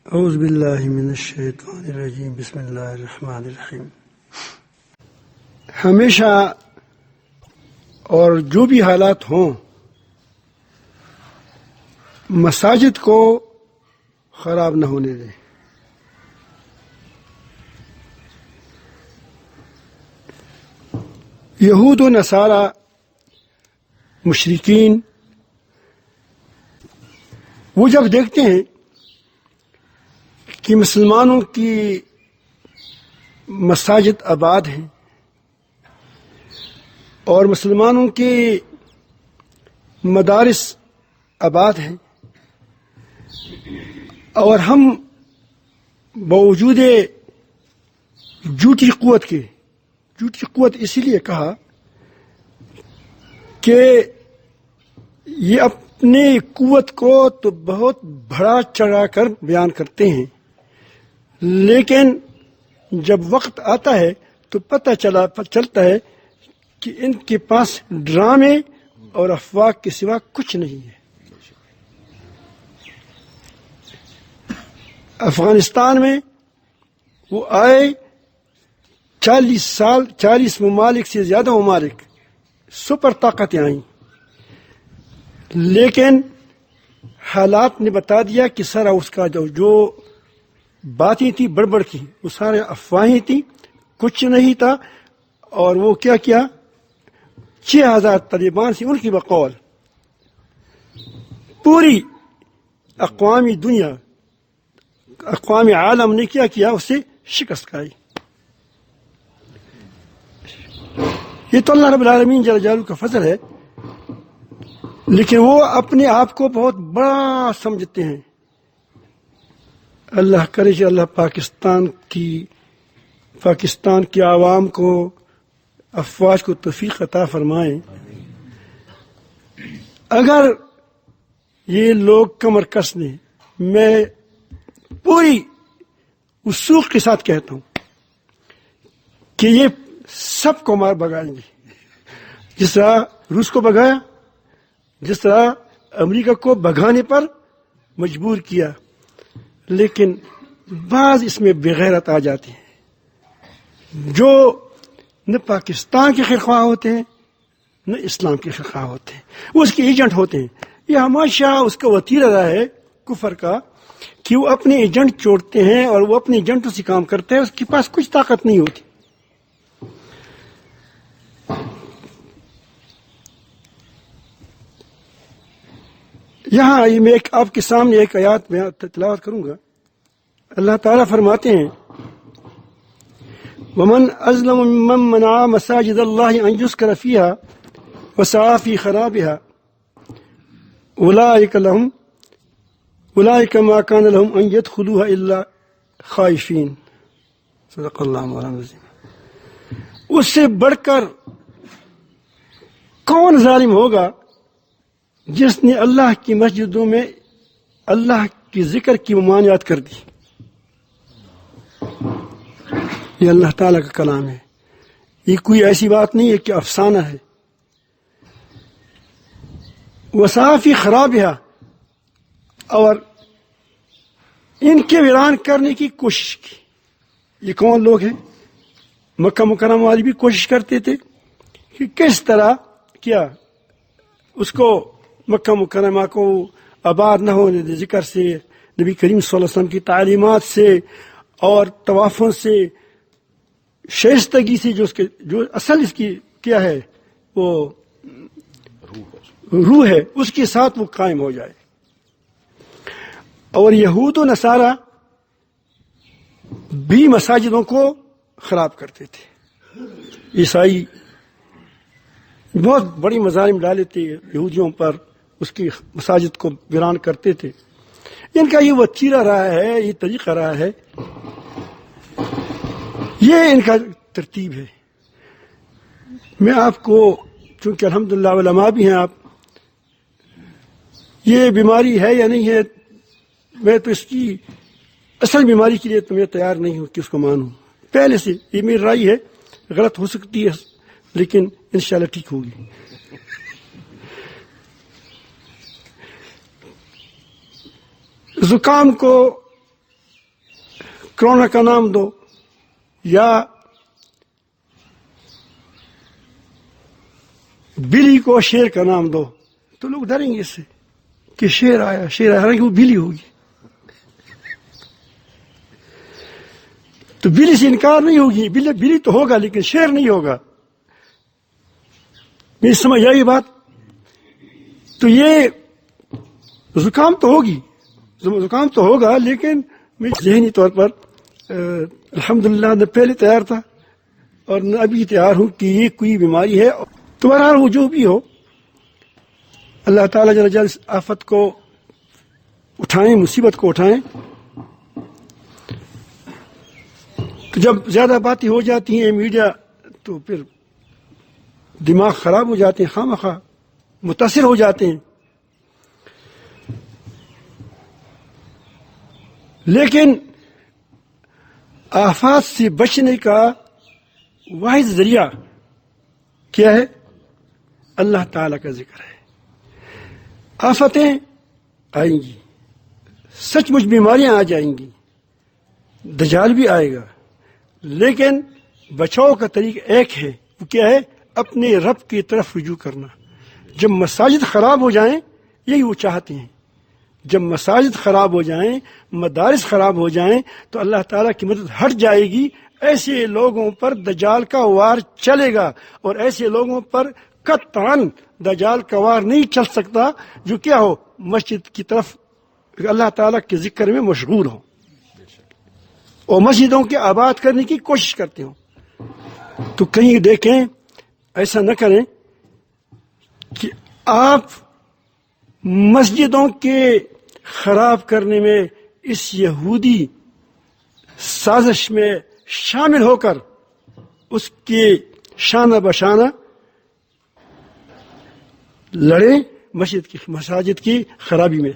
اعوذ باللہ من الشیطان الرجیم بسم اللہ الرحمن الرحیم۔ ہمیشہ اور جو بھی حالات ہوں مساجد کو خراب نہ ہونے دیں۔ یہود و نصارہ مشرکین وہ جب دیکھتے ہیں کہ مسلمانوں کی مساجد آباد ہیں اور مسلمانوں کے مدارس آباد ہیں اور ہم باوجود جھوٹی قوت اسی لیے کہا کہ یہ اپنی قوت کو تو بہت بڑا چڑھا کر بیان کرتے ہیں، لیکن جب وقت آتا ہے تو پتہ چلتا ہے کہ ان کے پاس ڈرامے اور افواہ کے سوا کچھ نہیں ہے۔ افغانستان میں وہ آئے 40 ممالک سے زیادہ ممالک سپر طاقتیں آئیں، لیکن حالات نے بتا دیا کہ سارا اس کا جو باتیں تھی بڑبڑ کی، وہ سارے افواہیں تھیں، کچھ نہیں تھا۔ اور وہ کیا 6000 طالبان سے ان کی بقول پوری اقوام عالم نے کیا اس سے شکست کھائی۔ یہ تو اللہ رب العالمین جل جلالہ کا فضل ہے، لیکن وہ اپنے آپ کو بہت بڑا سمجھتے ہیں۔ اللہ کرے کہ اللہ پاکستان کی عوام کو افواج کو توفیق عطا فرمائے۔ اگر یہ لوگ کمر کس نے، میں پوری وثوق کے ساتھ کہتا ہوں کہ یہ سب کو مار بگائیں گے، جس طرح روس کو بگایا، جس طرح امریکہ کو بگانے پر مجبور کیا۔ لیکن بعض اس میں بغیرت آ جاتی ہیں جو نہ پاکستان کے خواہ ہوتے ہیں نہ اسلام کے خواہ ہوتے ہیں، وہ اس کے ایجنٹ ہوتے ہیں۔ یہ ہمیشہ اس کا وتیرہ رہا ہے کفر کا کہ وہ اپنے ایجنٹ چھوڑتے ہیں اور وہ اپنے ایجنٹوں سے کام کرتے ہیں، اس کے پاس کچھ طاقت نہیں ہوتی۔ یہاں میں آپ کے سامنے ایک آیات میں تلاوت کروں گا۔ اللہ تعالیٰ فرماتے ہیں وَمَنْ أَظْلَمُ مِمَّنْ مَنَعَ مَسَاجِدَ اللَّهِ أَنْ يُذْكَرَ فِيهَا وَسَعَىٰ فِي خَرَابِهَا أُولَٰئِكَ مَا كَانَ لَهُمْ أَنْ يَدْخُلُوهَا إِلَّا خَائِفِينَ۔ صدق اللہ مولانا العظیم۔ اس سے بڑھ کر کون ظالم ہوگا جس نے اللہ کی مسجدوں میں اللہ کی ذکر کی ممانعت کر دی۔ یہ اللہ تعالیٰ کا کلام ہے، یہ کوئی ایسی بات نہیں ہے کہ افسانہ ہے۔ وَسَعَىٰ فِي خَرَابِهَا، اور ان کے ویران کرنے کی کوشش کی۔ یہ کون لوگ ہیں؟ مکہ مکرمہ والے بھی کوشش کرتے تھے کہ کس طرح کیا اس کو مکہ مکرمہ کو آباد نہ ہونے دے، ذکر سے، نبی کریم صلی اللہ علیہ وسلم کی تعلیمات سے اور طوافوں سے، شائستگی سے، جو اصل اس کی کیا ہے، وہ روح ہے، اس کے ساتھ وہ قائم ہو جائے۔ اور یہود و نصارہ بھی مساجدوں کو خراب کرتے تھے۔ عیسائی بہت بڑی مظالم ڈالے تھے یہودیوں پر، اس کی مساجد کو ویران کرتے تھے۔ ان کا یہ وتیرہ رہا ہے، یہ طریقہ رہا ہے، یہ ان کا ترتیب ہے۔ میں آپ کو، چونکہ الحمدللہ علماء بھی ہیں آپ، یہ بیماری ہے یا نہیں ہے، میں تو اس کی اصل بیماری کے لیے تو میں تیار نہیں ہوں کہ اس کو مانوں۔ پہلے سے یہ میری رائے ہے، غلط ہو سکتی ہے لیکن انشاءاللہ ٹھیک ہوگی۔ زکام کو کورونا کا نام دو یا بلی کو شیر کا نام دو تو لوگ ڈریں گے اس سے کہ شیر آیا حالانکہ وہ بلی ہوگی. تو بلی سے انکار نہیں ہوگی، بلی تو ہوگا لیکن شیر نہیں ہوگا. میری سمجھ آئی بات؟ تو یہ زکام تو ہوگا لیکن میں ذہنی طور پر الحمدللہ نہ پہلے تیار تھا اور نہ ابھی تیار ہوں کہ یہ کوئی بیماری ہے. تو بہرحال وہ جو بھی ہو، اللہ تعالیٰ جل جلالہ اس آفت کو اٹھائیں، مصیبت کو اٹھائیں. تو جب زیادہ باتیں ہو جاتی ہیں میڈیا تو پھر دماغ خراب ہو جاتے ہیں، خواہ متاثر ہو جاتے ہیں. لیکن آفات سے بچنے کا واحد ذریعہ کیا ہے؟ اللہ تعالی کا ذکر ہے. آفتیں آئیں گی، سچ مچ بیماریاں آ جائیں گی، دجال بھی آئے گا، لیکن بچاؤ کا طریقہ ایک ہے. وہ کیا ہے؟ اپنے رب کی طرف رجوع کرنا. جب مساجد خراب ہو جائیں، یہی وہ چاہتے ہیں، جب مساجد خراب ہو جائیں، مدارس خراب ہو جائیں تو اللہ تعالیٰ کی مدد ہٹ جائے گی. ایسے لوگوں پر دجال کا وار چلے گا اور ایسے لوگوں پر قطعاً دجال کا وار نہیں چل سکتا جو کیا ہو، مسجد کی طرف اللہ تعالیٰ کے ذکر میں مشغول ہو اور مسجدوں کے آباد کرنے کی کوشش کرتے ہوں. تو کہیں دیکھیں، ایسا نہ کریں کہ آپ مسجدوں کے خراب کرنے میں اس یہودی سازش میں شامل ہو کر اس کے شانہ بشانہ لڑیں مساجد کی خرابی میں،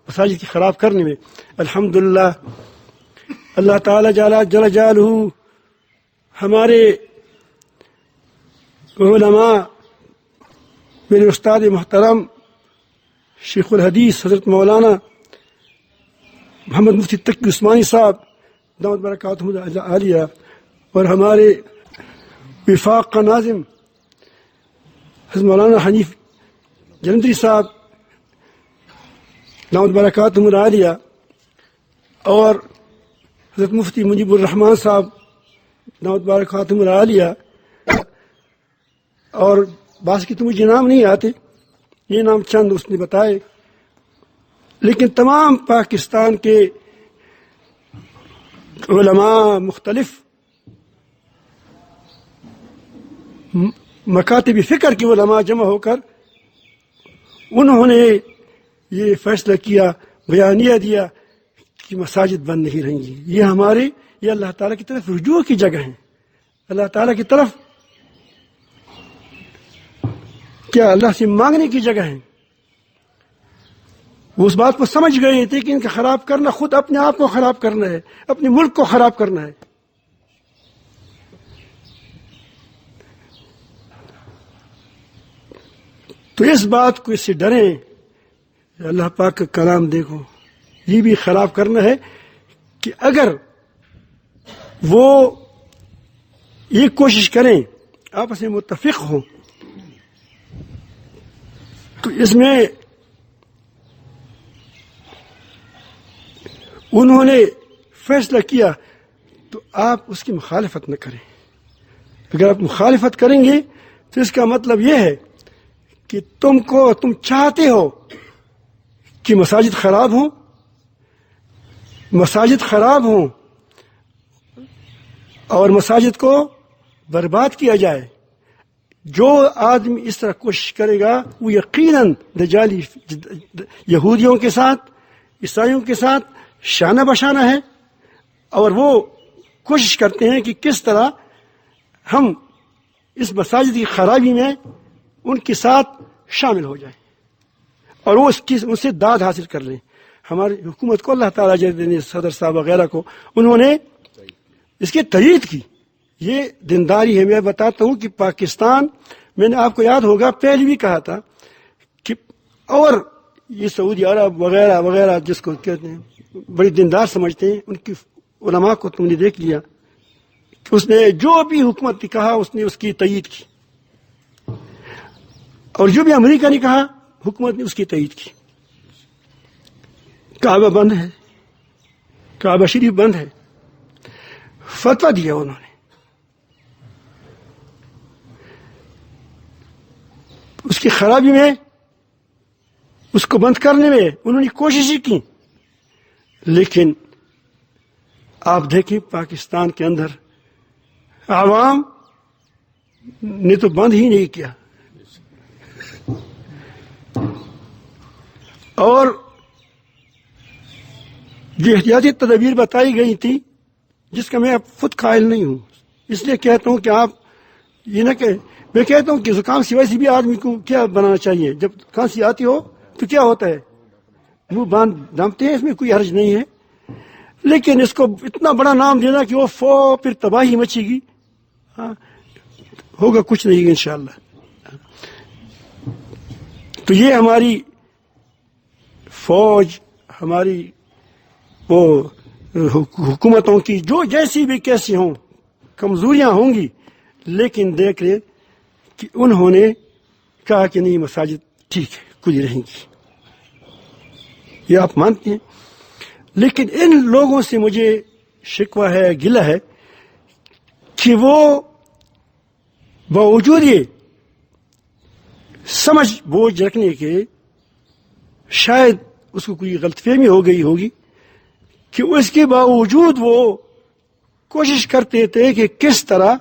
مساجد کی خراب کرنے میں. الحمدللہ اللہ تعالی جل جلالہ ہمارے علماء، میرے استاد محترم شیخ الحدیث حضرت مولانا محمد مفتی تقی عثمانی صاحب دامت برکاتہم العالیہ، اور ہمارے وفاق کا ناظم حضرت مولانا حنیف جلندری صاحب دامت برکاتہم العالیہ، اور حضرت مفتی مجیب الرحمان صاحب دامت برکاتہم العالیہ، اور بعض کی تو مجھے نام نہیں آتے، یہ نام چند اس نے بتائے، لیکن تمام پاکستان کے علماء، مختلف مکاتب فکر کے علماء جمع ہو کر انہوں نے یہ فیصلہ کیا، بیانیہ دیا کہ مساجد بند نہیں رہیں گی. یہ اللہ تعالیٰ کی طرف رجوع کی جگہ ہیں، اللہ تعالیٰ کی طرف کیا اللہ سے مانگنے کی جگہ ہیں. وہ اس بات کو سمجھ گئے تھے کہ ان کا خراب کرنا خود اپنے آپ کو خراب کرنا ہے، اپنے ملک کو خراب کرنا ہے. تو اس بات کو اس سے ڈریں. اللہ پاک کا کلام دیکھو، یہ بھی خراب کرنا ہے کہ اگر وہ یہ کوشش کریں آپس میں متفق ہوں تو اس میں انہوں نے فیصلہ کیا تو آپ اس کی مخالفت نہ کریں. اگر آپ مخالفت کریں گے تو اس کا مطلب یہ ہے کہ تم چاہتے ہو کہ مساجد خراب ہوں اور مساجد کو برباد کیا جائے. جو آدمی اس طرح کوشش کرے گا وہ یقیناً دجالی یہودیوں کے ساتھ، عیسائیوں کے ساتھ شانہ بشانہ ہے، اور وہ کوشش کرتے ہیں کہ کس طرح ہم اس مساجد کی خرابی میں ان کے ساتھ شامل ہو جائیں اور وہ ان سے داد حاصل کر لیں. ہماری حکومت کو اللہ تعالیٰ جیسے صدر صاحب وغیرہ کو انہوں نے اس کی تائید کی. یہ دینداری ہے. میں بتاتا ہوں کہ پاکستان، میں نے آپ کو یاد ہوگا پہلے بھی کہا تھا کہ، اور یہ سعودی عرب وغیرہ وغیرہ جس کو کہتے ہیں بڑی دیندار سمجھتے ہیں، علماء کو تم نے دیکھ لیا کہ اس نے جو بھی حکومت نے کہا اس نے اس کی تائید کی، اور جو بھی امریکہ نے کہا حکومت نے اس کی تائید کی۔ کعبہ بند ہے، کعبہ شریف بند ہے، فتویٰ دیا انہوں نے، اس کی خرابی میں، اس کو بند کرنے میں انہوں نے کوششیں کی، لیکن آپ دیکھیں پاکستان کے اندر عوام نے تو بند ہی نہیں کیا، اور جو احتیاطی تدابیر بتائی گئی تھی جس کا میں اب خود قائل نہیں ہوں، اس لیے کہتا ہوں کہ آپ یہ نہ کہ میں کہتا ہوں کہ زکام سے ویسے بھی آدمی کو کیا بنانا چاہیے، جب کھانسی آتی ہو تو کیا ہوتا ہے، منہ باندھ دمتے ہیں، اس میں کوئی حرج نہیں ہے، لیکن اس کو اتنا بڑا نام دینا کہ وہ پھر تباہی مچے گی، ہوگا کچھ نہیں انشاءاللہ۔ تو یہ ہماری فوج، ہماری وہ حکومتوں کی جو جیسی بھی کیسی ہوں کمزوریاں ہوں گی، لیکن دیکھ لیں کہ انہوں نے کہا کہ نہیں مساجد ٹھیک ہے کھلی رہیں گی، یہ آپ مانتے ہیں، لیکن ان لوگوں سے مجھے شکوہ ہے، گلہ ہے کہ وہ باوجود یہ سمجھ بوجھ رکھنے کے، شاید اس کو کوئی غلط فہمی ہو گئی ہوگی کہ اس کے باوجود وہ کوشش کرتے تھے کہ کس طرح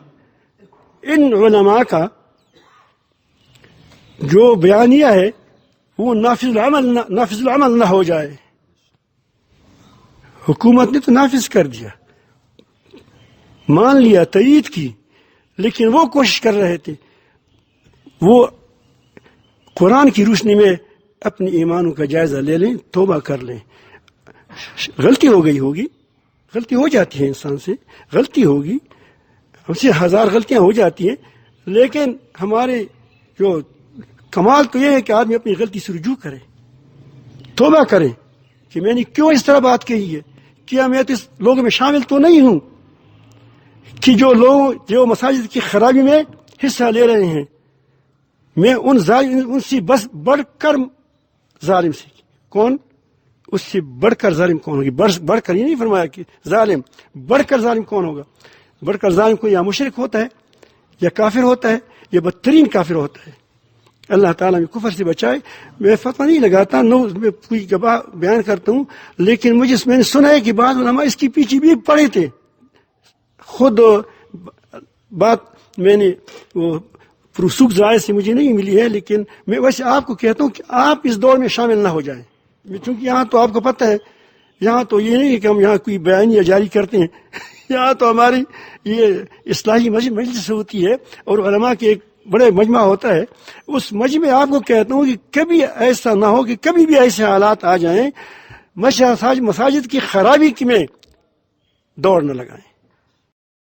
ان علماء کا جو بیانیہ ہے وہ نافذ العمل نہ ہو جائے۔ حکومت نے تو نافذ کر دیا، مان لیا، تائید کی، لیکن وہ کوشش کر رہے تھے وہ قرآن کی روشنی میں اپنے ایمانوں کا جائزہ لے لیں، توبہ کر لیں۔ غلطی ہو گئی ہوگی، غلطی ہو جاتی ہے، انسان سے غلطی ہوگی، ہم سے ہزار غلطیاں ہو جاتی ہیں، لیکن ہمارے جو کمال تو یہ ہے کہ آدمی اپنی غلطی سے رجوع کرے، توبہ کرے کہ میں نے کیوں اس طرح بات کہی ہے، کیا میں تو اس لوگوں میں شامل تو نہیں ہوں کہ جو لوگ جو مساجد کی خرابی میں حصہ لے رہے ہیں، میں ان سے بس بڑھ کر ظالم سے، کون اس سے بڑھ کر ظالم کون ہوگی، بڑھ کر یہ نہیں فرمایا کہ ظالم، بڑھ کر ظالم کون ہوگا، بڑھ کر ظالم کو یا مشرک ہوتا ہے یا کافر ہوتا ہے یا بدترین کافر ہوتا ہے۔ اللہ تعالیٰ میں کفر سے بچائے۔ میں فتویٰ نہیں لگاتا، میں کوئی گواہ بیان کرتا ہوں، لیکن میں نے سنا ہے کہ بعض علماء اس کے پیچھے بھی پڑے تھے، خود بات میں نے وہ پرسوک ذرائع سے مجھے نہیں ملی ہے، لیکن میں ویسے آپ کو کہتا ہوں کہ آپ اس دور میں شامل نہ ہو جائیں، چونکہ یہاں تو آپ کو پتہ ہے، یہاں تو یہ نہیں کہ ہم یہاں کوئی بیانیہ جاری کرتے ہیں، یہاں تو ہماری یہ اصلاحی مجلس ہوتی ہے اور علماء کے ایک بڑے مجمع ہوتا ہے، اس مجمع آپ کو کہتا ہوں کہ کبھی ایسا نہ ہو کہ کبھی بھی ایسے حالات آ جائیں مساجد کی خرابی میں دوڑ نہ لگائیں۔